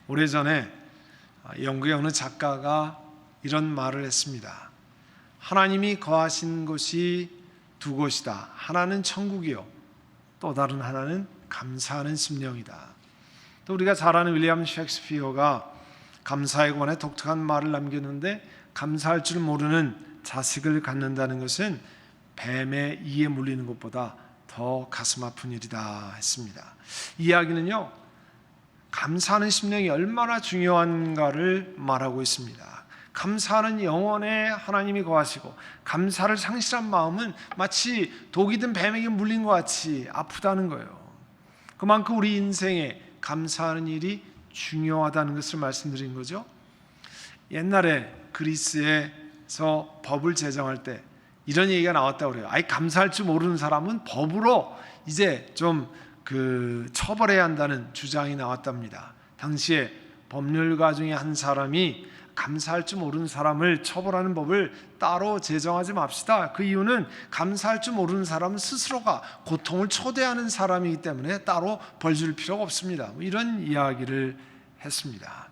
오래전에 영국의 어느 작가가 이런 말을 했습니다. 하나님이 거하신 곳이 두 곳이다. 하나는 천국이요, 또 다른 하나는 감사하는 심령이다. 또 우리가 잘 아는 윌리엄 셰익스피어가 감사에 관해 독특한 말을 남겼는데, 감사할 줄 모르는 자식을 갖는다는 것은 뱀의 이에 물리는 것보다 더 가슴 아픈 일이다 했습니다. 이 이야기는요, 감사하는 심령이 얼마나 중요한가를 말하고 있습니다. 감사하는 영혼에 하나님이 거하시고, 감사를 상실한 마음은 마치 독이 든 뱀에게 물린 것 같이 아프다는 거예요. 그만큼 우리 인생에 감사하는 일이 중요하다는 것을 말씀드린 거죠. 옛날에 그리스에서 법을 제정할 때 이런 얘기가 나왔다고 그래요. 아예 감사할 줄 모르는 사람은 법으로 이제 좀 처벌해야 한다는 주장이 나왔답니다. 당시에 법률가 중에 한 사람이 감사할 줄 모르는 사람을 처벌하는 법을 따로 제정하지 맙시다. 그 이유는 감사할 줄 모르는 사람은 스스로가 고통을 초래하는 사람이기 때문에 따로 벌 줄 필요가 없습니다. 이런 이야기를 했습니다.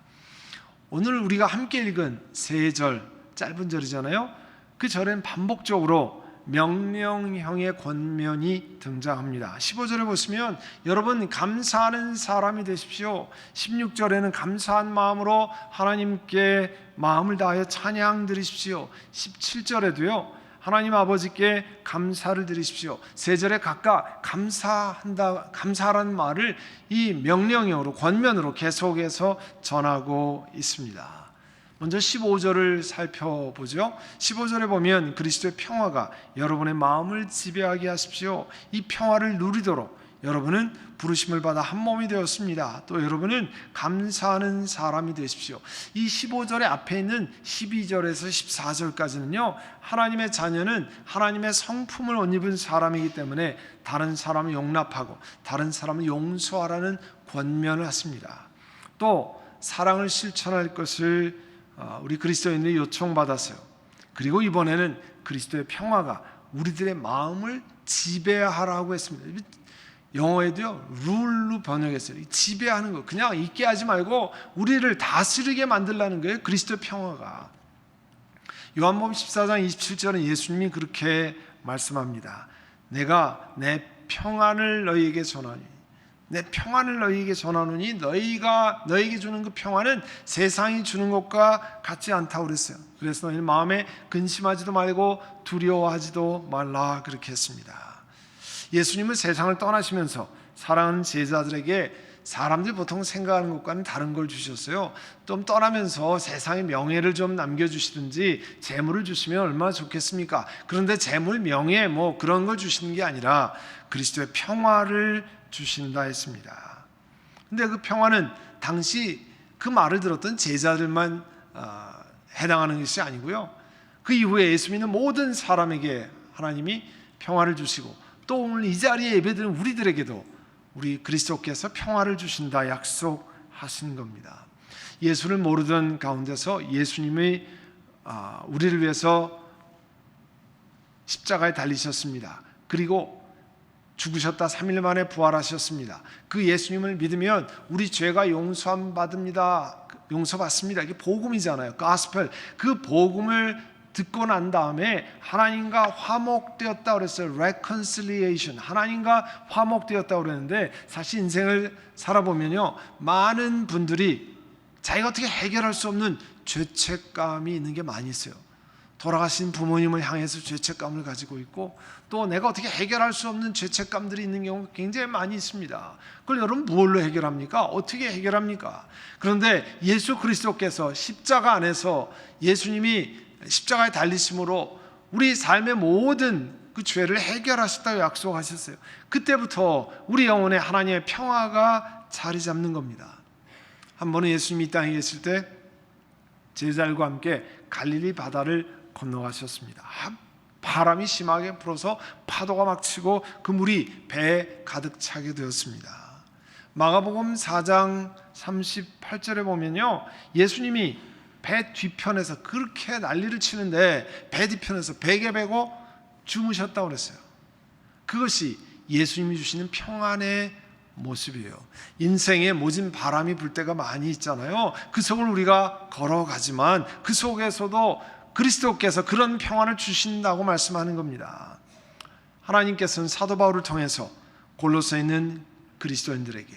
오늘 우리가 함께 읽은 세 절, 짧은 절이잖아요. 그 절엔 반복적으로 명령형의 권면이 등장합니다. 15절에 보시면 여러분 감사하는 사람이 되십시오. 16절에는 감사한 마음으로 하나님께 마음을 다하여 찬양 드리십시오. 17절에도요 하나님 아버지께 감사를 드리십시오. 세 절에 각각 감사하라는 말을 이 명령형으로 권면으로 계속해서 전하고 있습니다. 먼저 15절을 살펴보죠. 15절에 보면 그리스도의 평화가 여러분의 마음을 지배하게 하십시오. 이 평화를 누리도록 여러분은 부르심을 받아 한 몸이 되었습니다. 또 여러분은 감사하는 사람이 되십시오. 이 15절의 앞에 있는 12절에서 14절까지는요, 하나님의 자녀는 하나님의 성품을 옷 입은 사람이기 때문에 다른 사람을 용납하고 다른 사람을 용서하라는 권면을 하십니다. 또 사랑을 실천할 것을 우리 그리스도인들이 요청받았어요. 그리고 이번에는 그리스도의 평화가 우리들의 마음을 지배하라고 했습니다. 영어에도요 룰로 번역했어요. 지배하는 거, 그냥 있게 하지 말고 우리를 다스리게 만들라는 거예요. 그리스도의 평화가. 요한복음 14장 27절은 예수님이 그렇게 말씀합니다. 내가 내 평안을 너희에게 전하니, 내 평안을 너희에게 전하노니 너희가 너희에게 주는 그 평안은 세상이 주는 것과 같지 않다고 그랬어요. 그래서 너희 마음에 근심하지도 말고 두려워하지도 말라 그렇게 했습니다. 예수님은 세상을 떠나시면서 사랑하는 제자들에게 사람들이 보통 생각하는 것과는 다른 걸 주셨어요. 좀 떠나면서 세상의 명예를 좀 남겨주시든지 재물을 주시면 얼마나 좋겠습니까? 그런데 재물, 명예 뭐 그런 걸 주시는 게 아니라 그리스도의 평화를 주신다 했습니다. 근데 그 평화는 당시 그 말을 들었던 제자들만 해당하는 것이 아니고요, 그 이후에 예수 믿는 모든 사람에게 하나님이 평화를 주시고, 또 오늘 이 자리에 예배드리는 우리들에게도 우리 그리스도께서 평화를 주신다 약속하신 겁니다. 예수를 모르던 가운데서 예수님이 우리를 위해서 십자가에 달리셨습니다. 그리고 죽으셨다 3일 만에 부활하셨습니다. 그 예수님을 믿으면 우리 죄가 용서받습니다. 이게 복음이잖아요. 가스펠. 그 복음을 듣고 난 다음에 하나님과 화목되었다 그랬어요. reconciliation. 하나님과 화목되었다 그랬는데, 사실 인생을 살아보면요, 많은 분들이 자기가 어떻게 해결할 수 없는 죄책감이 있는 게 많이 있어요. 돌아가신 부모님을 향해서 죄책감을 가지고 있고, 또 내가 어떻게 해결할 수 없는 죄책감들이 있는 경우가 굉장히 많이 있습니다. 그걸 여러분 무엇로 해결합니까? 어떻게 해결합니까? 그런데 예수 그리스도께서 십자가 안에서 예수님이 십자가에 달리심으로 우리 삶의 모든 그 죄를 해결하셨다고 약속하셨어요. 그때부터 우리 영혼에 하나님의 평화가 자리 잡는 겁니다. 한 번은 예수님이 이 땅에 계실 때 제자들과 함께 갈릴리 바다를 건너가셨습니다. 바람이 심하게 불어서 파도가 막 치고 그 물이 배에 가득 차게 되었습니다. 마가복음 4장 38절에 보면요, 예수님이 배 뒤편에서 그렇게 난리를 치는데 배 뒤편에서 베개 베고 주무셨다고 그랬어요. 그것이 예수님이 주시는 평안의 모습이에요. 인생에 모진 바람이 불 때가 많이 있잖아요. 그 속을 우리가 걸어가지만 그 속에서도 그리스도께서 그런 평안을 주신다고 말씀하는 겁니다. 하나님께서는 사도 바울을 통해서 골로새에 있는 그리스도인들에게,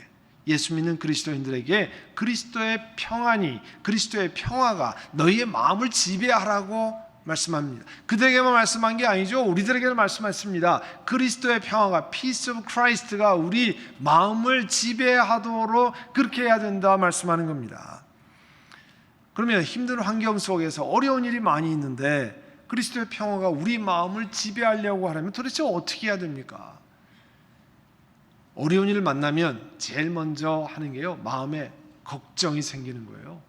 예수 믿는 그리스도인들에게 그리스도의 평안이, 그리스도의 평화가 너희의 마음을 지배하라고 말씀합니다. 그들에게만 말씀한 게 아니죠. 우리들에게도 말씀했습니다. 그리스도의 평화가, Peace of Christ가 우리 마음을 지배하도록 그렇게 해야 된다 말씀하는 겁니다. 그러면 힘든 환경 속에서 어려운 일이 많이 있는데 그리스도의 평화가 우리 마음을 지배하려고 하려면 도대체 어떻게 해야 됩니까? 어려운 일을 만나면 제일 먼저 하는 게요, 마음에 걱정이 생기는 거예요.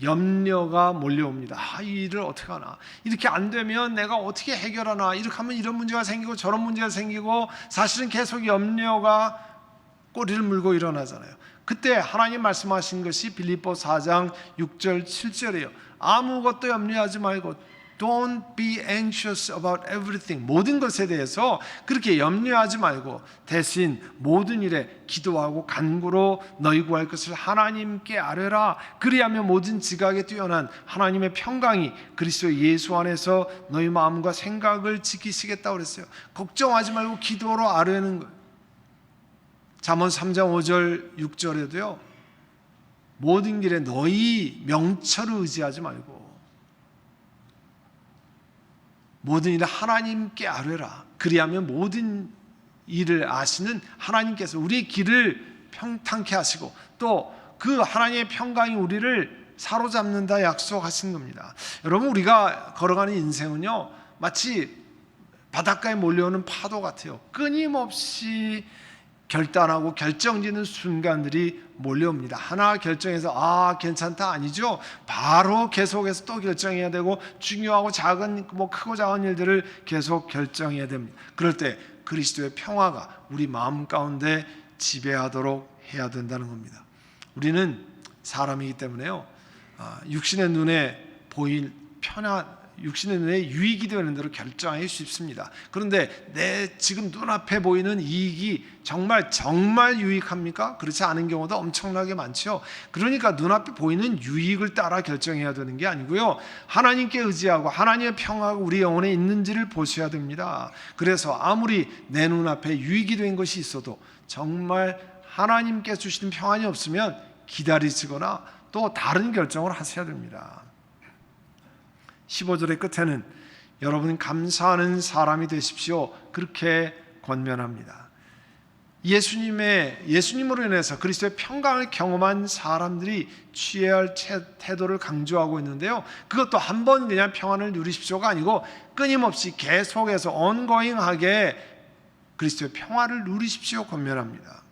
염려가 몰려옵니다. 이 일을 어떻게 하나, 이렇게 안 되면 내가 어떻게 해결하나, 이렇게 하면 이런 문제가 생기고 저런 문제가 생기고, 사실은 계속 염려가 꼬리를 물고 일어나잖아요. 그때 하나님 말씀하신 것이 빌립보 4장 6절 7절이에요. 아무것도 염려하지 말고 Don't be anxious about everything. 모든 것에 대해서 그렇게 염려하지 말고 대신 모든 일에 기도하고 간구로 너희 구할 것을 하나님께 아뢰라. 그리하면 모든 지각에 뛰어난 하나님의 평강이 그리스도 예수 안에서 너희 마음과 생각을 지키시겠다고 그랬어요. 걱정하지 말고 기도로 아뢰는 거예요. 잠언 3장 5절 6절에도요, 모든 길에 너희 명철을 의지하지 말고 모든 일을 하나님께 아뢰라. 그리하면 모든 일을 아시는 하나님께서 우리의 길을 평탄케 하시고 또 그 하나님의 평강이 우리를 사로잡는다 약속하신 겁니다. 여러분, 우리가 걸어가는 인생은요, 마치 바닷가에 몰려오는 파도 같아요. 끊임없이 결단하고 결정짓는 순간들이 몰려옵니다. 하나 결정해서 괜찮다 아니죠. 바로 계속해서 또 결정해야 되고, 중요하고 작은 크고 작은 일들을 계속 결정해야 됩니다. 그럴 때 그리스도의 평화가 우리 마음 가운데 지배하도록 해야 된다는 겁니다. 우리는 사람이기 때문에요, 육신의 눈에 보일 육신의 눈에 유익이 되는 대로 결정하기 쉽습니다. 그런데 내 지금 눈앞에 보이는 이익이 정말 유익합니까? 그렇지 않은 경우도 엄청나게 많죠. 그러니까 눈앞에 보이는 유익을 따라 결정해야 되는 게 아니고요, 하나님께 의지하고 하나님의 평화가 우리 영혼에 있는지를 보셔야 됩니다. 그래서 아무리 내 눈앞에 유익이 된 것이 있어도 정말 하나님께 주시는 평안이 없으면 기다리시거나 또 다른 결정을 하셔야 됩니다. 15절의 끝에는 여러분 감사하는 사람이 되십시오, 그렇게 권면합니다. 예수님으로 인해서 그리스도의 평강을 경험한 사람들이 취해야 할 태도를 강조하고 있는데요, 그것도 한 번 그냥 평안을 누리십시오가 아니고 끊임없이 계속해서 ongoing하게 그리스도의 평화를 누리십시오 권면합니다.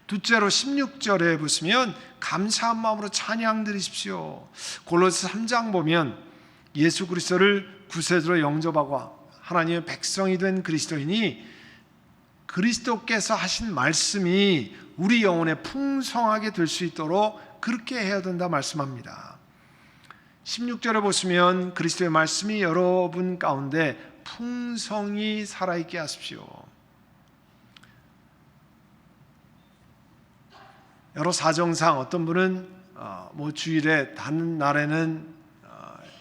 둘째로 16절에 보시면 감사한 마음으로 찬양 드리십시오. 골로새 3장 보면 예수 그리스도를 구세주로 영접하고 하나님의 백성이 된 그리스도인이 그리스도께서 하신 말씀이 우리 영혼에 풍성하게 될 수 있도록 그렇게 해야 된다 말씀합니다. 16절에 보시면 그리스도의 말씀이 여러분 가운데 풍성히 살아있게 하십시오. 여러 사정상 어떤 분은 주일에 다른 날에는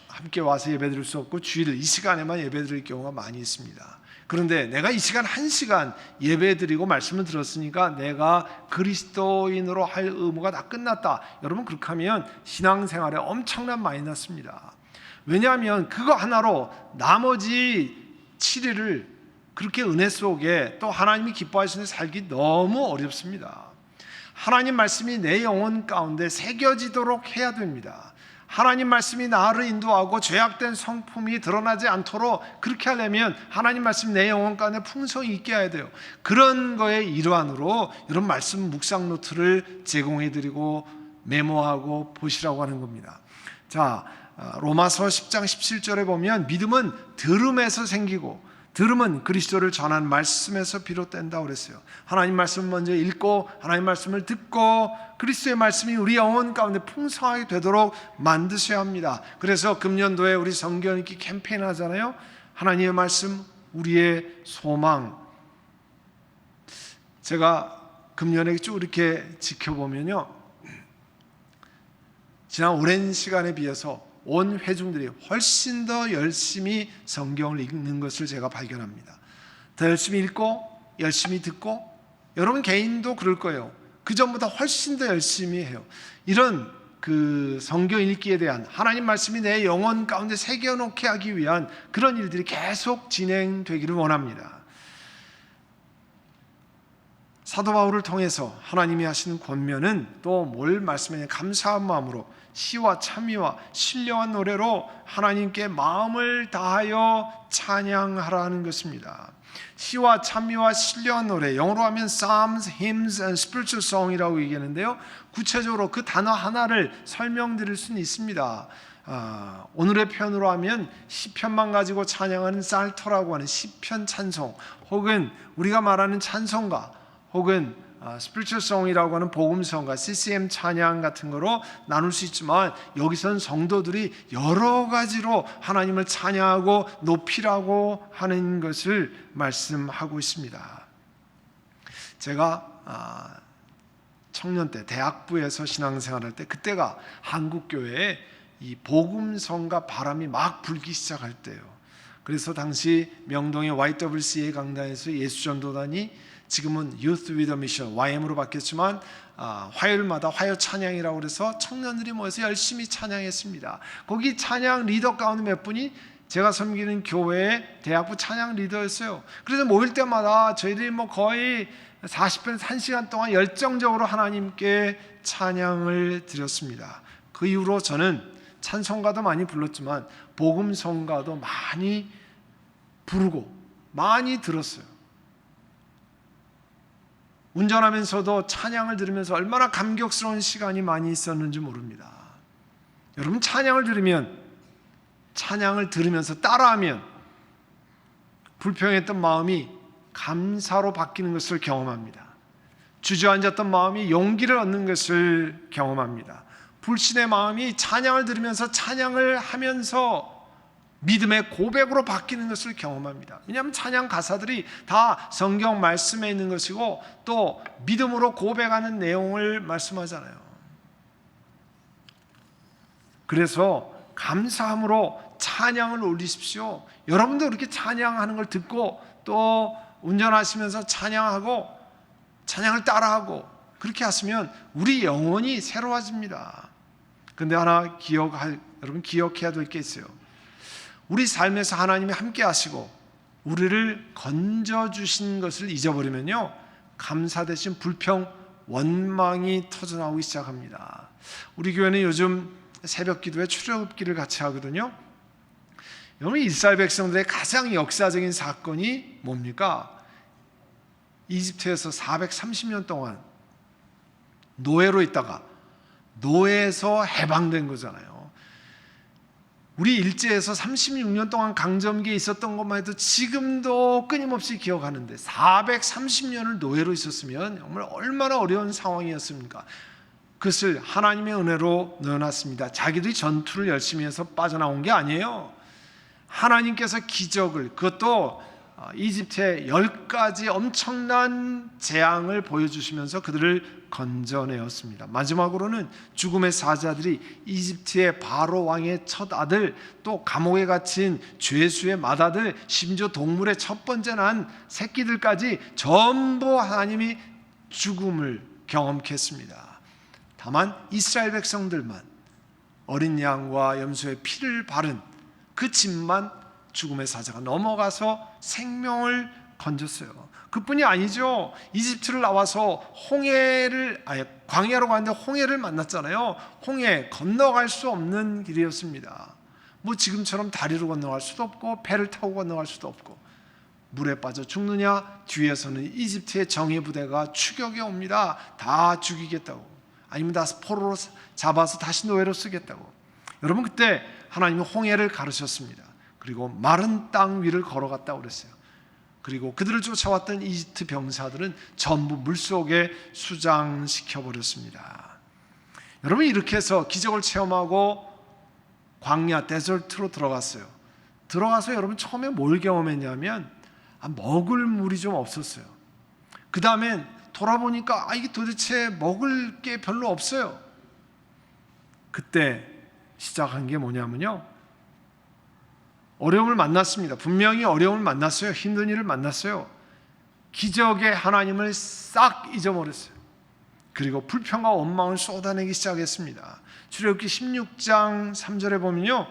함께 와서 예배드릴 수 없고 주일 이 시간에만 예배드릴 경우가 많이 있습니다. 그런데 내가 이 시간 1시간 예배드리고 말씀을 들었으니까 내가 그리스도인으로 할 의무가 다 끝났다. 여러분, 그렇게 하면 신앙생활에 엄청난 마이너스입니다. 왜냐하면 그거 하나로 나머지 7일을 그렇게 은혜 속에 또 하나님이 기뻐하시는 살기 너무 어렵습니다. 하나님 말씀이 내 영혼 가운데 새겨지도록 해야 됩니다. 하나님 말씀이 나를 인도하고 죄악된 성품이 드러나지 않도록 그렇게 하려면 하나님 말씀 내 영혼 가운데 풍성히 있게 해야 돼요. 그런 거의 일환으로 이런 말씀 묵상 노트를 제공해드리고 메모하고 보시라고 하는 겁니다. 자, 로마서 10장 17절에 보면 믿음은 들음에서 생기고 들음은 그리스도를 전한 말씀에서 비롯된다고 그랬어요. 하나님 말씀을 먼저 읽고 하나님 말씀을 듣고 그리스도의 말씀이 우리 영혼 가운데 풍성하게 되도록 만드셔야 합니다. 그래서 금년도에 우리 성경 읽기 캠페인 하잖아요. 하나님의 말씀, 우리의 소망. 제가 금년에 쭉 이렇게 지켜보면요, 지난 오랜 시간에 비해서 온 회중들이 훨씬 더 열심히 성경을 읽는 것을 제가 발견합니다. 더 열심히 읽고 열심히 듣고, 여러분 개인도 그럴 거예요. 그 전보다 훨씬 더 열심히 해요. 이런 그 성경 읽기에 대한 하나님 말씀이 내 영혼 가운데 새겨놓게 하기 위한 그런 일들이 계속 진행되기를 원합니다. 사도 바울을 통해서 하나님이 하시는 권면은 또 뭘 말씀하냐, 감사한 마음으로 시와 찬미와 신령한 노래로 하나님께 마음을 다하여 찬양하라는 것입니다. 시와 찬미와 신령한 노래, 영어로 하면 Psalms, Hymns and Spiritual Song이라고 얘기하는데요, 구체적으로 그 단어 하나를 설명드릴 수는 있습니다. 오늘의 표현으로 하면 시편만 가지고 찬양하는 쌀터라고 하는 시편 찬송, 혹은 우리가 말하는 찬송가, 혹은 스피리추얼 송이라고 하는 복음성가, CCM 찬양 같은 거로 나눌 수 있지만, 여기서는 성도들이 여러 가지로 하나님을 찬양하고 높이라고 하는 것을 말씀하고 있습니다. 제가 청년 때 대학부에서 신앙생활할 때, 그때가 한국교회에 이 복음성가 바람이 막 불기 시작할 때예요. 그래서 당시 명동의 YWCA 강단에서 예수전도단이, 지금은 Youth with a Mission YM으로 바뀌었지만, 화요일마다 화요 찬양이라고 해서 청년들이 모여서 열심히 찬양했습니다. 거기 찬양 리더 가운데 몇 분이 제가 섬기는 교회의 대학부 찬양 리더였어요. 그래서 모일 때마다 저희들이 거의 40분 1시간 동안 열정적으로 하나님께 찬양을 드렸습니다. 그 이후로 저는 찬송가도 많이 불렀지만 복음성가도 많이 부르고 많이 들었어요. 운전하면서도 찬양을 들으면서 얼마나 감격스러운 시간이 많이 있었는지 모릅니다. 여러분, 찬양을 들으면, 찬양을 들으면서 따라하면 불평했던 마음이 감사로 바뀌는 것을 경험합니다. 주저앉았던 마음이 용기를 얻는 것을 경험합니다. 불신의 마음이 찬양을 들으면서, 찬양을 하면서 믿음의 고백으로 바뀌는 것을 경험합니다. 왜냐하면 찬양 가사들이 다 성경 말씀에 있는 것이고, 또 믿음으로 고백하는 내용을 말씀하잖아요. 그래서 감사함으로 찬양을 올리십시오. 여러분도 그렇게 찬양하는 걸 듣고, 또 운전하시면서 찬양하고 찬양을 따라하고 그렇게 하시면 우리 영혼이 새로워집니다. 그런데 하나 여러분 기억해야 될 게 있어요. 우리 삶에서 하나님이 함께 하시고 우리를 건져주신 것을 잊어버리면요, 감사 대신 불평, 원망이 터져나오기 시작합니다. 우리 교회는 요즘 새벽 기도에 출애굽기를 같이 하거든요. 여러분, 이스라엘 백성들의 가장 역사적인 사건이 뭡니까? 이집트에서 430년 동안 노예로 있다가 노예에서 해방된 거잖아요. 우리 일제에서 36년 동안 강점기에 있었던 것만 해도 지금도 끊임없이 기억하는데, 430년을 노예로 있었으면 정말 얼마나 어려운 상황이었습니까? 그것을 하나님의 은혜로 넣어놨습니다. 자기들이 전투를 열심히 해서 빠져나온 게 아니에요. 하나님께서 기적을, 그것도 이집트의 10가지 엄청난 재앙을 보여주시면서 그들을 건져내었습니다. 마지막으로는 죽음의 사자들이 이집트의 바로 왕의 첫 아들, 또 감옥에 갇힌 죄수의 맏아들, 심지어 동물의 첫 번째 난 새끼들까지 전부 하나님이 죽음을 경험케 했습니다. 다만 이스라엘 백성들만 어린 양과 염소의 피를 바른 그 집만 죽음의 사자가 넘어가서 생명을 건졌어요. 그뿐이 아니죠. 이집트를 나와서 광야로 가는데 홍해를 만났잖아요. 홍해, 건너갈 수 없는 길이었습니다. 지금처럼 다리로 건너갈 수도 없고 배를 타고 건너갈 수도 없고, 물에 빠져 죽느냐, 뒤에서는 이집트의 정예 부대가 추격해 옵니다. 다 죽이겠다고, 아니면 다 포로로 잡아서 다시 노예로 쓰겠다고. 여러분, 그때 하나님이 홍해를 가르셨습니다. 그리고 마른 땅 위를 걸어갔다고 그랬어요. 그리고 그들을 쫓아왔던 이집트 병사들은 전부 물속에 수장시켜버렸습니다. 여러분, 이렇게 해서 기적을 체험하고 광야 데절트로 들어갔어요. 들어가서 여러분 처음에 뭘 경험했냐면 먹을 물이 좀 없었어요. 그 다음엔 돌아보니까 이게 도대체 먹을 게 별로 없어요. 그때 시작한 게 뭐냐면요, 어려움을 만났습니다. 분명히 어려움을 만났어요. 힘든 일을 만났어요. 기적의 하나님을 싹 잊어버렸어요. 그리고 불평과 원망을 쏟아내기 시작했습니다. 출애굽기 16장 3절에 보면요,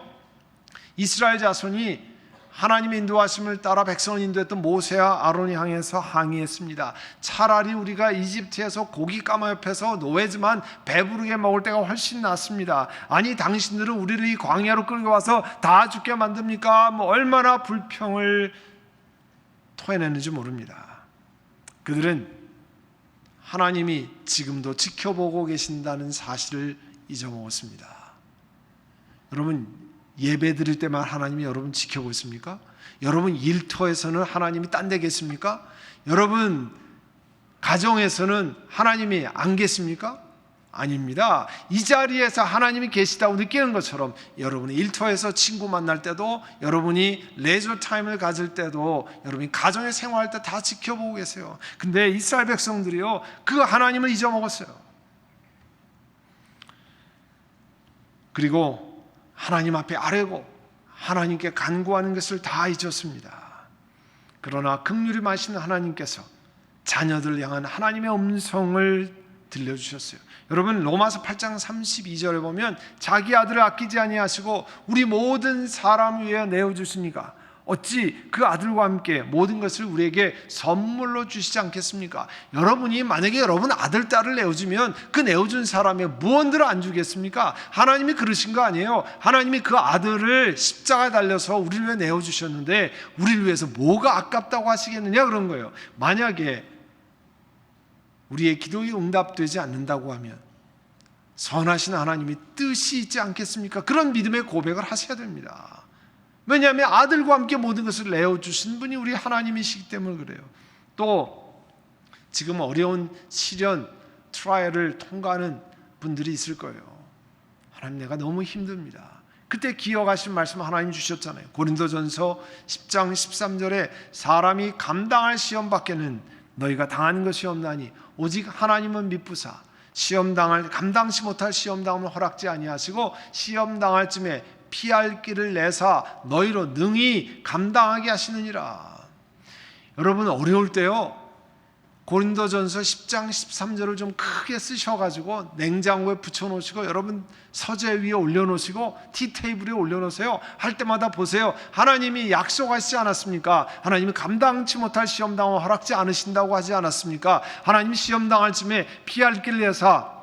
이스라엘 자손이 하나님의 인도하심을 따라 백성을 인도했던 모세와 아론이 향해서 항의했습니다. 차라리 우리가 이집트에서 고기 까마 옆에서 노예지만 배부르게 먹을 때가 훨씬 낫습니다. 아니 당신들은 우리를 이 광야로 끌고 와서 다 죽게 만듭니까? 얼마나 불평을 토해내는지 모릅니다. 그들은 하나님이 지금도 지켜보고 계신다는 사실을 잊어먹었습니다. 여러분, 예배 드릴 때만 하나님이 여러분 지켜보고 있습니까? 여러분 일터에서는 하나님이 딴 데 계십니까? 여러분 가정에서는 하나님이 안 계십니까? 아닙니다. 이 자리에서 하나님이 계시다고 느끼는 것처럼 여러분이 일터에서 친구 만날 때도, 여러분이 레저 타임을 가질 때도, 여러분이 가정에 생활할 때 다 지켜보고 계세요. 근데 이스라엘 백성들이요, 그 하나님을 잊어먹었어요. 그리고 하나님 앞에 아뢰고 하나님께 간구하는 것을 다 잊었습니다. 그러나 긍휼히 마시는 하나님께서 자녀들을 향한 하나님의 음성을 들려주셨어요. 여러분, 로마서 8장 32절에 보면 자기 아들을 아끼지 아니하시고 우리 모든 사람 위에 내어주시니까 어찌 그 아들과 함께 모든 것을 우리에게 선물로 주시지 않겠습니까? 여러분이 만약에 여러분 아들, 딸을 내어주면 그 내어준 사람의 무언들을 안 주겠습니까? 하나님이 그러신 거 아니에요. 하나님이 그 아들을 십자가에 달려서 우리를 위해 내어주셨는데 우리를 위해서 뭐가 아깝다고 하시겠느냐, 그런 거예요. 만약에 우리의 기도가 응답되지 않는다고 하면 선하신 하나님이 뜻이 있지 않겠습니까? 그런 믿음의 고백을 하셔야 됩니다. 왜냐하면 아들과 함께 모든 것을 내어주신 분이 우리 하나님이시기 때문에 그래요. 또 지금 어려운 시련, 트라이얼을 통과하는 분들이 있을 거예요. 하나님, 내가 너무 힘듭니다. 그때 기억하신 말씀 하나님 주셨잖아요. 고린도전서 10장 13절에 사람이 감당할 시험 밖에는 너희가 당하는 것이 없나니 오직 하나님은 미쁘사 감당치 못할 시험 당함을 허락지 아니하시고 시험 당할 쯤에 피할 길을 내사 너희로 능히 감당하게 하시느니라. 여러분, 어려울 때요, 고린도전서 10장 13절을 좀 크게 쓰셔가지고 냉장고에 붙여놓으시고 여러분 서재 위에 올려놓으시고 티테이블에 올려놓으세요. 할 때마다 보세요. 하나님이 약속하시지 않았습니까? 하나님이 감당치 못할 시험당을 허락지 않으신다고 하지 않았습니까? 하나님이 시험당할 쯤에 피할 길을 내사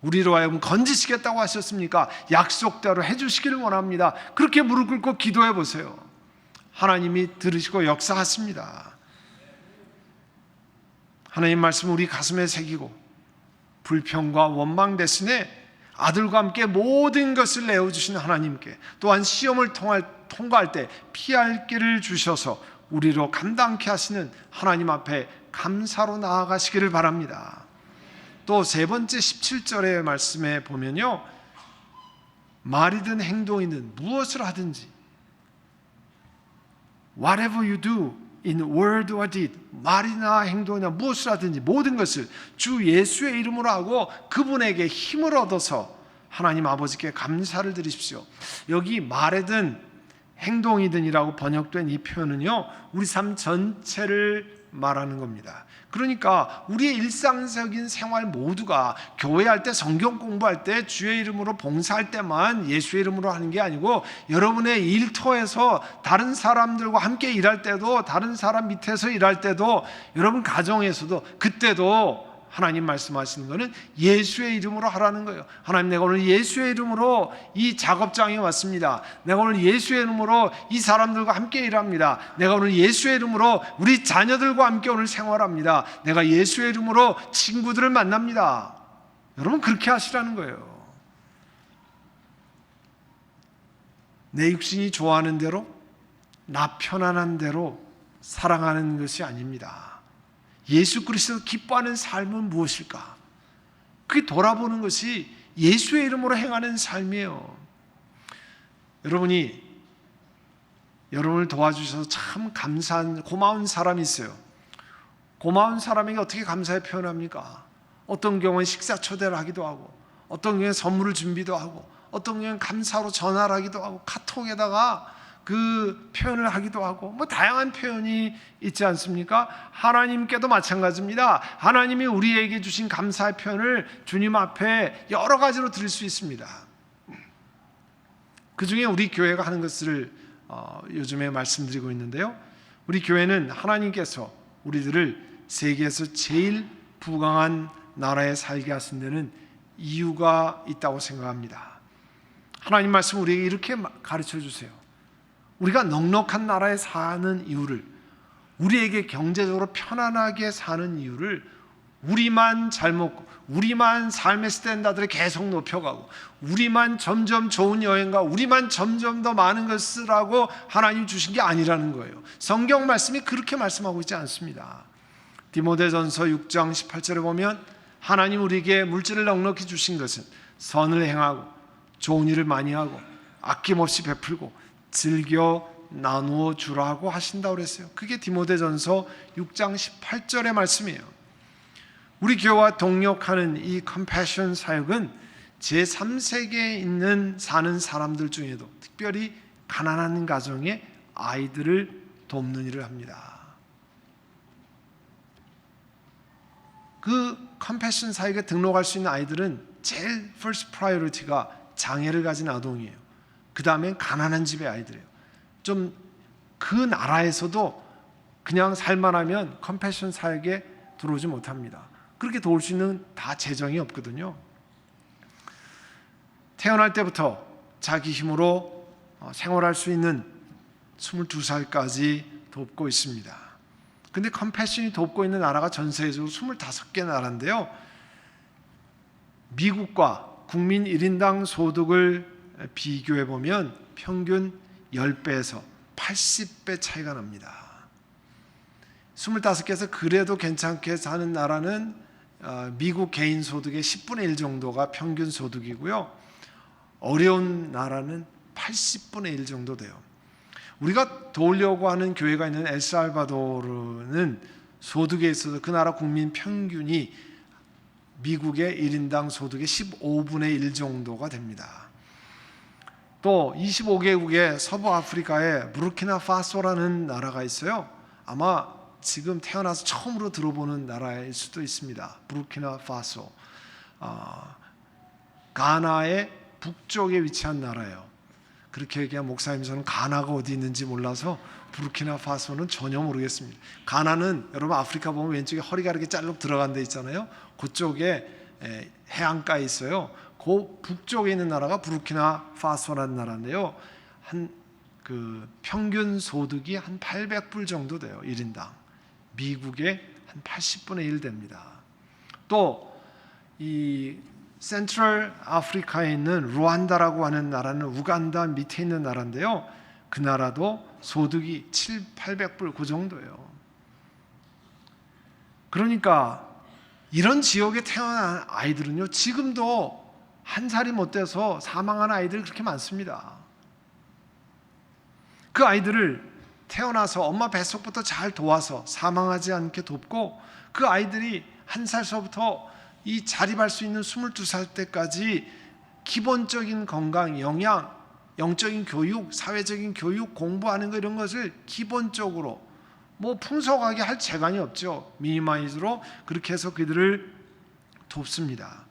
우리로 하여금 건지시겠다고 하셨습니까? 약속대로 해주시기를 원합니다. 그렇게 무릎 꿇고 기도해 보세요. 하나님이 들으시고 역사하십니다. 하나님 말씀을 우리 가슴에 새기고 불평과 원망 대신에 아들과 함께 모든 것을 내어주신 하나님께, 또한 시험을 통과할 때 피할 길을 주셔서 우리로 감당케 하시는 하나님 앞에 감사로 나아가시기를 바랍니다. 또 세 번째 17절의 말씀에 보면요, 말이든 행동이든 무엇을 하든지 Whatever you do in word or deed, 말이나 행동이나 무엇을 하든지 모든 것을 주 예수의 이름으로 하고 그분에게 힘을 얻어서 하나님 아버지께 감사를 드리십시오. 여기 말이든 행동이든이라고 번역된 이 표현은요, 우리 삶 전체를 말하는 겁니다. 그러니까 우리의 일상적인 생활 모두가 교회할 때, 성경 공부할 때, 주의 이름으로 봉사할 때만 예수의 이름으로 하는 게 아니고 여러분의 일터에서 다른 사람들과 함께 일할 때도, 다른 사람 밑에서 일할 때도, 여러분 가정에서도, 그때도 하나님 말씀하시는 것은 예수의 이름으로 하라는 거예요. 하나님, 내가 오늘 예수의 이름으로 이 작업장에 왔습니다. 내가 오늘 예수의 이름으로 이 사람들과 함께 일합니다. 내가 오늘 예수의 이름으로 우리 자녀들과 함께 오늘 생활합니다. 내가 예수의 이름으로 친구들을 만납니다. 여러분, 그렇게 하시라는 거예요. 내 육신이 좋아하는 대로, 나 편안한 대로 사랑하는 것이 아닙니다. 예수 그리스도 기뻐하는 삶은 무엇일까? 그게 돌아보는 것이 예수의 이름으로 행하는 삶이에요. 여러분이 여러분을 도와주셔서 참 감사한, 고마운 사람이 있어요. 고마운 사람에게 어떻게 감사의 표현을 합니까? 어떤 경우는 식사 초대를 하기도 하고, 어떤 경우는 선물을 준비도 하고, 어떤 경우는 감사로 전화를 하기도 하고, 카톡에다가 그 표현을 하기도 하고, 뭐 다양한 표현이 있지 않습니까? 하나님께도 마찬가지입니다. 하나님이 우리에게 주신 감사의 표현을 주님 앞에 여러 가지로 드릴 수 있습니다. 그 중에 우리 교회가 하는 것을 요즘에 말씀드리고 있는데요. 우리 교회는 하나님께서 우리들을 세계에서 제일 부강한 나라에 살게 하신 데는 이유가 있다고 생각합니다. 하나님 말씀 우리에게 이렇게 가르쳐 주세요. 우리가 넉넉한 나라에 사는 이유를, 우리에게 경제적으로 편안하게 사는 이유를 우리만 잘 먹고 우리만 삶의 스탠다드를 계속 높여가고 우리만 점점 좋은 여행가 우리만 점점 더 많은 것을 하고 하나님 주신 게 아니라는 거예요. 성경 말씀이 그렇게 말씀하고 있지 않습니다. 디모데전서 6장 18절에 보면 하나님 우리에게 물질을 넉넉히 주신 것은 선을 행하고 좋은 일을 많이 하고 아낌없이 베풀고 즐겨 나누어 주라고 하신다고 그랬어요. 그게 디모데전서 6장 18절의 말씀이에요. 우리 교회와 동역하는 이 컴패션 사역은 제3세계에 사는 사람들 중에도 특별히 가난한 가정의 아이들을 돕는 일을 합니다. 그 컴패션 사역에 등록할 수 있는 아이들은 제일 first priority가 장애를 가진 아동이에요. 그 다음엔 가난한 집의 아이들이에요. 좀 그 나라에서도 그냥 살만하면 컴패션 사역에 들어오지 못합니다. 그렇게 도울 수 있는 다 재정이 없거든요. 태어날 때부터 자기 힘으로 생활할 수 있는 22살까지 돕고 있습니다. 근데 컴패션이 돕고 있는 나라가 전 세계적으로 25개 나라인데요. 미국과 국민 1인당 소득을 비교해 보면 평균 10배에서 80배 차이가 납니다. 25개에서 그래도 괜찮게 사는 나라는 미국 개인 소득의 10분의 1 정도가 평균 소득이고요. 어려운 나라는 80분의 1 정도 돼요. 우리가 도우려고 하는 교회가 있는 엘살바도르는 소득에 있어서 그 나라 국민 평균이 미국의 1인당 소득의 15분의 1 정도가 됩니다. 또 25개국의 서부 아프리카에 부르키나파소라는 나라가 있어요. 아마 지금 태어나서 처음으로 들어보는 나라일 수도 있습니다. 부르키나파소. 가나의 북쪽에 위치한 나라예요. 그렇게 얘기한 목사님, 저는 가나가 어디 있는지 몰라서 부르키나파소는 전혀 모르겠습니다. 가나는 여러분 아프리카 보면 왼쪽에 허리가 이렇게 짤록 들어간 데 있잖아요. 그쪽에 해안가에 있어요. 그 북쪽에 있는 나라가 부르키나파소라는 나라인데요. 그 평균 소득이 한 800불 정도 돼요. 1인당. 미국의 한 80분의 1 됩니다. 또 이 센트럴 아프리카에 있는 루안다라고 하는 나라는 우간다 밑에 있는 나라인데요. 그 나라도 소득이 700~800불 그 정도예요. 그러니까 이런 지역에 태어난 아이들은요, 지금도 한 살이 못 돼서 사망하는 아이들이 그렇게 많습니다. 그 아이들을 태어나서 엄마 뱃속부터 잘 도와서 사망하지 않게 돕고, 그 아이들이 한 살서부터 이 자립할 수 있는 22살 때까지 기본적인 건강, 영양, 영적인 교육, 사회적인 교육, 공부하는 거 이런 것을 기본적으로 뭐 풍성하게 할 재간이 없죠. 미니마이즈로 그렇게 해서 그들을 돕습니다.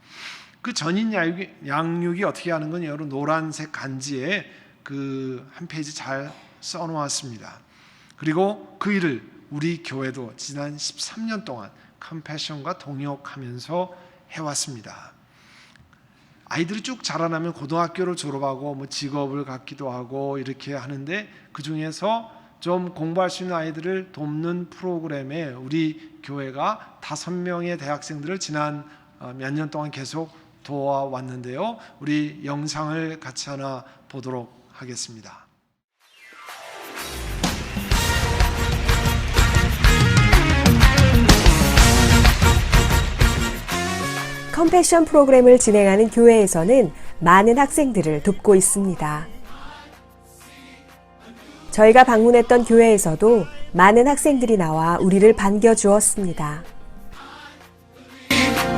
그 전인 양육이 어떻게 하는 건 여러분 노란색 간지에 그 한 페이지 잘 써놓았습니다. 그리고 그 일을 우리 교회도 지난 13년 동안 컴패션과 동역하면서 해왔습니다. 아이들이 쭉 자라나면 고등학교를 졸업하고 뭐 직업을 갖기도 하고 이렇게 하는데, 그 중에서 좀 공부할 수 있는 아이들을 돕는 프로그램에 우리 교회가 5명의 대학생들을 지난 몇 년 동안 계속 도와왔는데요. 우리 영상을 같이 하나 보도록 하겠습니다. 컴패션 프로그램을 진행하는 교회에서는 많은 학생들을 돕고 있습니다. 저희가 방문했던 교회에서도 많은 학생들이 나와 우리를 반겨주었습니다.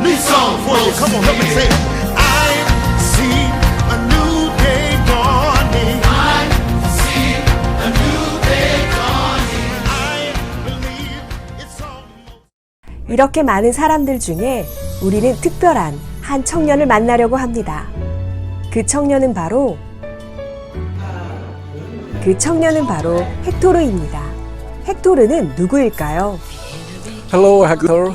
New song for you. Come on, help me say. I see a new day dawning. I see a new day dawning. I believe it's almost. 이렇게 많은 사람들 중에 우리는 특별한 한 청년을 만나려고 합니다. 그 청년은 바로 헥토르입니다. 헥토르는 누구일까요? Hello, Hector.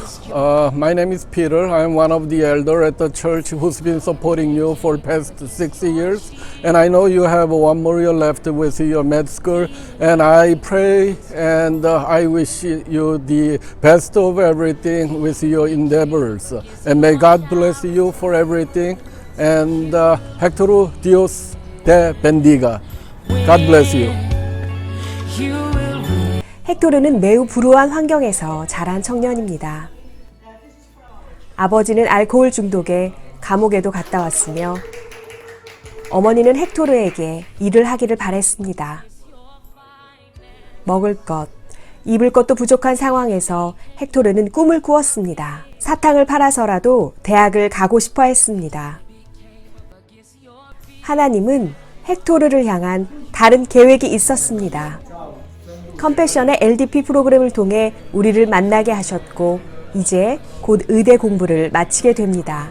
My name is Peter. I am one of the elder at the church who's been supporting you for the past 6 years. And I know you have one more year left with your med school. And I pray and I wish you the best of everything with your endeavors. And may God bless you for everything. And Hector, Dios te bendiga. God bless you. 헥토르는 매우 불우한 환경에서 자란 청년입니다. 아버지는 알코올 중독에 감옥에도 갔다 왔으며 어머니는 헥토르에게 일을 하기를 바랬습니다. 먹을 것, 입을 것도 부족한 상황에서 헥토르는 꿈을 꾸었습니다. 사탕을 팔아서라도 대학을 가고 싶어 했습니다. 하나님은 헥토르를 향한 다른 계획이 있었습니다. 컴패션의 LDP 프로그램을 통해 우리를 만나게 하셨고 이제 곧 의대 공부를 마치게 됩니다.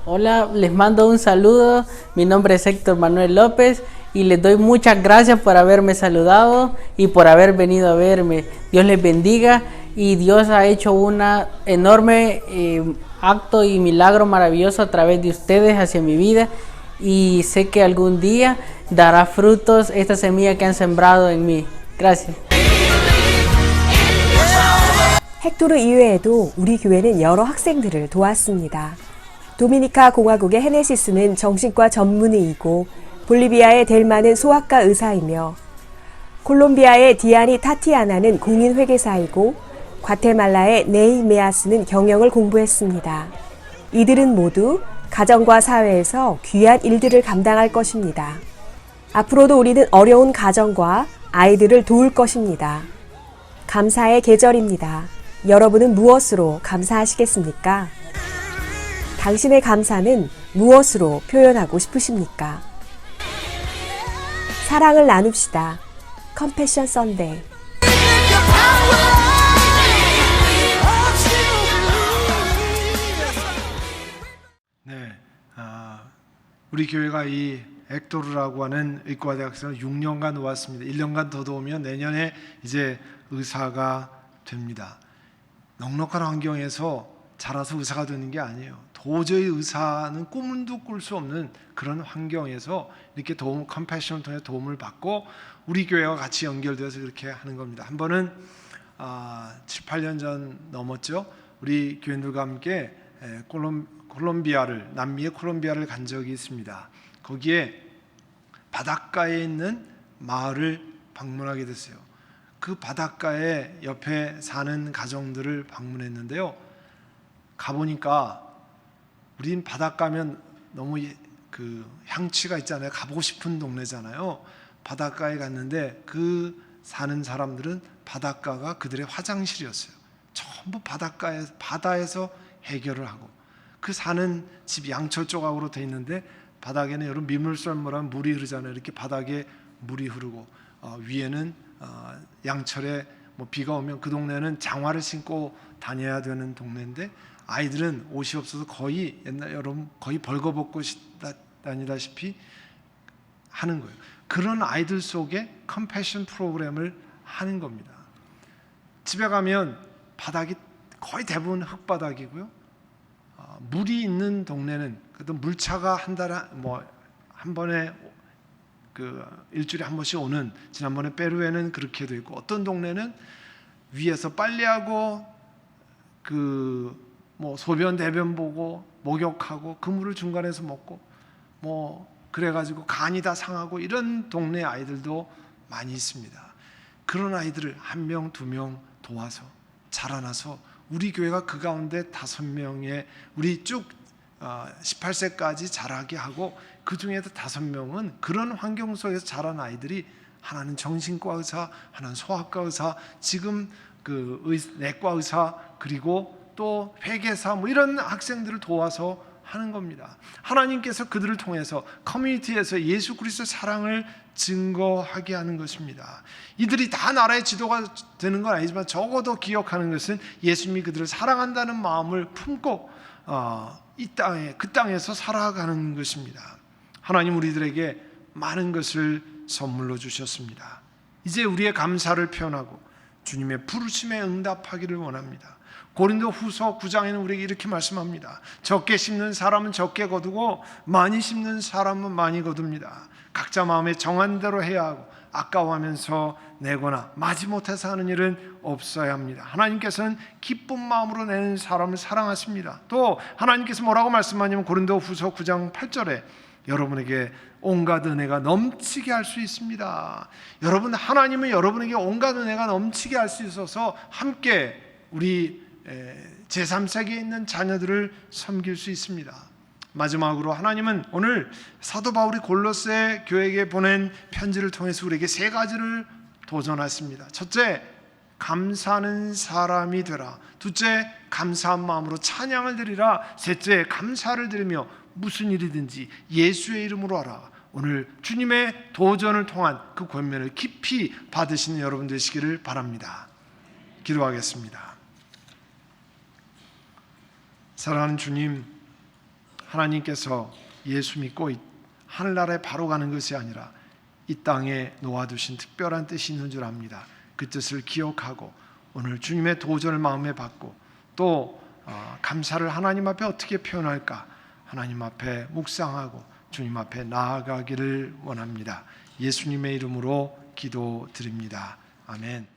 Hola, les mando un saludo. Mi nombre es Héctor Manuel López y les doy muchas gracias por haberme saludado y por haber venido a verme. Dios les bendiga y Dios ha hecho una enorme acto y milagro maravilloso a través de ustedes hacia mi vida. Y sé que algún día dará frutos esta semilla que han sembrado en mí. Gracias. 헥토르 이외에도 우리 교회는 여러 학생들을 도왔습니다. 도미니카 공화국의 헤네시스는 정신과 전문의이고 볼리비아의 델마는 소아과 의사이며 콜롬비아의 디아니 타티아나는 공인회계사이고 과테말라의 네이메아스는 경영을 공부했습니다. 이들은 모두 가정과 사회에서 귀한 일들을 감당할 것입니다. 앞으로도 우리는 어려운 가정과 아이들을 도울 것입니다. 감사의 계절입니다. 여러분은 무엇으로 감사하시겠습니까? 당신의 감사는 무엇으로 표현하고 싶으십니까? 사랑을 나눕시다. 컴패션 선데이. 네, 우리 교회가 이 헥토르라고 하는 의과대학생을 6년간 도왔습니다. 1년간 더 도우면 내년에 이제 의사가 됩니다. 넉넉한 환경에서 자라서 의사가 되는 게 아니에요. 도저히 의사는 꿈도 꿀 수 없는 그런 환경에서 이렇게 컴패션을 통해 도움을 받고 우리 교회와 같이 연결되어서 그렇게 하는 겁니다. 한 번은 7, 8년 전 넘었죠. 우리 교인들과 함께 콜롬비아를, 남미의 콜롬비아를 간 적이 있습니다. 거기에 바닷가에 있는 마을을 방문하게 됐어요. 그 바닷가에 옆에 사는 가정들을 방문했는데요. 가보니까 우린 바닷가면 너무 그 향취가 있잖아요. 가보고 싶은 동네잖아요. 바닷가에 갔는데 그 사는 사람들은 바닷가가 그들의 화장실이었어요. 전부 바다에서 해결을 하고 그 사는 집 양철 조각으로 돼 있는데 바닥에는 여러분 민물썰물하면 물이 흐르잖아요. 이렇게 바닥에 물이 흐르고 위에는 양철에 뭐 비가 오면 그 동네는 장화를 신고 다녀야 되는 동네인데 아이들은 옷이 없어서 거의 옛날 여러분 거의 벌거벗고 다니다시피 하는 거예요. 그런 아이들 속에 컴패션 프로그램을 하는 겁니다. 집에 가면 바닥이 거의 대부분 흙바닥이고요. 물이 있는 동네는 그래도 물차가 한 달에 한 번에 그 일주일에 한 번씩 오는 지난번에 페루에는 그렇게 돼 있고 어떤 동네는 위에서 빨래하고 그 뭐 소변 대변 보고 목욕하고 그 물을 중간에서 먹고 뭐 그래가지고 간이 다 상하고 이런 동네 아이들도 많이 있습니다. 그런 아이들을 1명, 2명 도와서 자라나서 우리 교회가 그 가운데 5명의 우리 쭉 18세까지 자라게 하고 그 중에도 5명은 그런 환경 속에서 자란 아이들이 하나는 정신과 의사, 하나는 소아과 의사, 지금 내과 의사, 그리고 또 회계사 이런 학생들을 도와서 하는 겁니다. 하나님께서 그들을 통해서 커뮤니티에서 예수 그리스도의 사랑을 증거하게 하는 것입니다. 이들이 다 나라의 지도가 되는 건 아니지만 적어도 기억하는 것은 예수님이 그들을 사랑한다는 마음을 품고 그 땅에서 살아가는 것입니다. 하나님 우리들에게 많은 것을 선물로 주셨습니다. 이제 우리의 감사를 표현하고 주님의 부르심에 응답하기를 원합니다. 고린도후서 9장에는 우리에게 이렇게 말씀합니다. 적게 심는 사람은 적게 거두고 많이 심는 사람은 많이 거둡니다. 각자 마음에 정한 대로 해야 하고 아까워하면서 내거나 마지못해서 하는 일은 없어야 합니다. 하나님께서는 기쁜 마음으로 내는 사람을 사랑하십니다. 또 하나님께서 뭐라고 말씀하냐면 고린도후서 9장 8절에 여러분에게 온갖 은혜가 넘치게 할 수 있습니다. 여러분, 하나님은 여러분에게 온갖 은혜가 넘치게 할 수 있어서 함께 우리 제3세계에 있는 자녀들을 섬길 수 있습니다. 마지막으로 하나님은 오늘 사도 바울이 골로새 교회에게 보낸 편지를 통해서 우리에게 세 가지를 도전하십니다. 첫째, 감사하는 사람이 되라. 둘째, 감사한 마음으로 찬양을 드리라. 셋째, 감사를 드리며 무슨 일이든지 예수의 이름으로 하라. 오늘 주님의 도전을 통한 그 권면을 깊이 받으시는 여러분 되시기를 바랍니다. 기도하겠습니다. 사랑하는 주님, 하나님께서 예수 믿고 하늘나라에 바로 가는 것이 아니라 이 땅에 놓아두신 특별한 뜻이 있는 줄 압니다. 그 뜻을 기억하고 오늘 주님의 도전을 마음에 받고 또 감사를 하나님 앞에 어떻게 표현할까 하나님 앞에 묵상하고 주님 앞에 나아가기를 원합니다. 예수님의 이름으로 기도드립니다. 아멘.